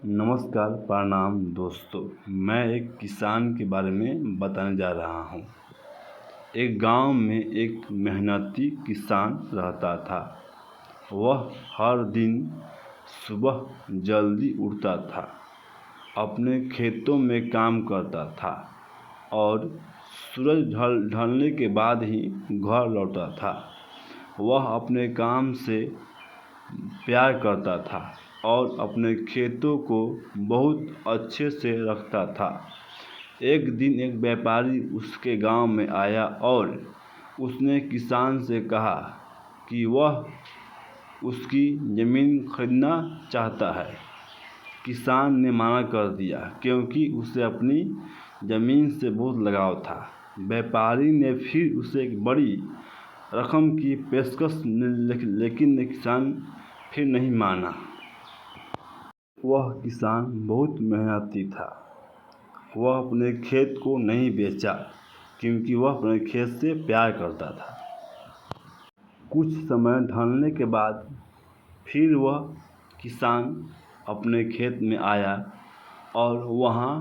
नमस्कार, प्रणाम दोस्तों। मैं एक किसान के बारे में बताने जा रहा हूँ। एक गांव में एक मेहनती किसान रहता था। वह हर दिन सुबह जल्दी उठता था, अपने खेतों में काम करता था और सूरज ढलने के बाद ही घर लौटता था। वह अपने काम से प्यार करता था और अपने खेतों को बहुत अच्छे से रखता था। एक दिन एक व्यापारी उसके गांव में आया और उसने किसान से कहा कि वह उसकी ज़मीन खरीदना चाहता है। किसान ने मना कर दिया क्योंकि उसे अपनी ज़मीन से बहुत लगाव था। व्यापारी ने फिर उसे एक बड़ी रकम की पेशकश लेकिन किसान फिर नहीं माना। वह किसान बहुत मेहनती था। वह अपने खेत को नहीं बेचा क्योंकि वह अपने खेत से प्यार करता था। कुछ समय ढलने के बाद फिर वह किसान अपने खेत में आया और वहाँ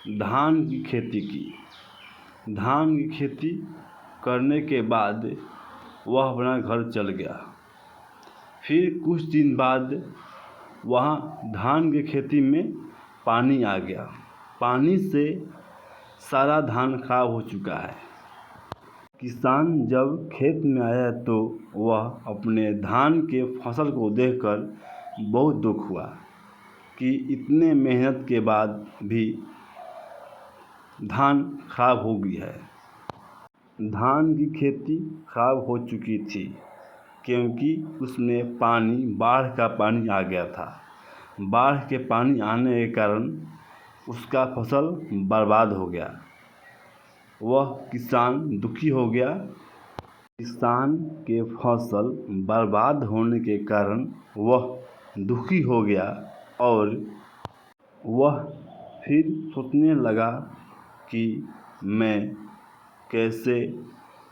धान की खेती की। धान की खेती करने के बाद वह अपना घर चल गया। फिर कुछ दिन बाद वहाँ धान की खेती में पानी आ गया। पानी से सारा धान खराब हो चुका है। किसान जब खेत में आया तो वह अपने धान के फसल को देखकर बहुत दुख हुआ कि इतने मेहनत के बाद भी धान खराब हो गई है। धान की खेती खराब हो चुकी थी क्योंकि उसमें बाढ़ का पानी आ गया था। बाढ़ के पानी आने के कारण उसका फसल बर्बाद हो गया। वह किसान दुखी हो गया। किसान के फसल बर्बाद होने के कारण वह दुखी हो गया और वह फिर सोचने लगा कि मैं कैसे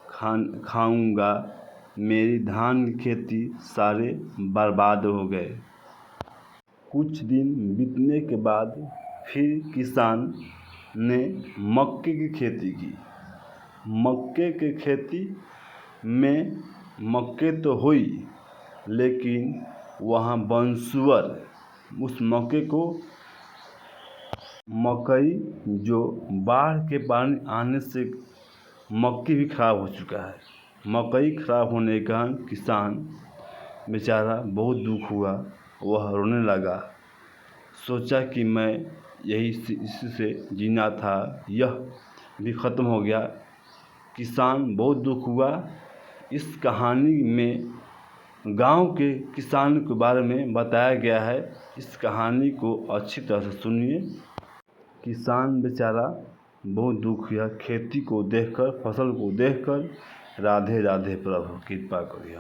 खाऊंगा। मेरी धान की खेती सारे बर्बाद हो गए। कुछ दिन बीतने के बाद फिर किसान ने मक्के की खेती की। मक्के की खेती में मक्के तो हुई लेकिन वहाँ बनसुअर उस मकई जो बाढ़ के पानी आने से मक्की भी खराब हो चुका है। मकई खराब होने के कारण किसान बेचारा बहुत दुख हुआ। वह रोने लगा। सोचा कि मैं इससे जीना था, यह भी ख़त्म हो गया। किसान बहुत दुख हुआ। इस कहानी में गांव के किसान के बारे में बताया गया है। इस कहानी को अच्छी तरह से सुनिए। किसान बेचारा बहुत दुख हुआ खेती को देखकर, फसल को देखकर। राधे राधे, प्रभु कृपा करिए।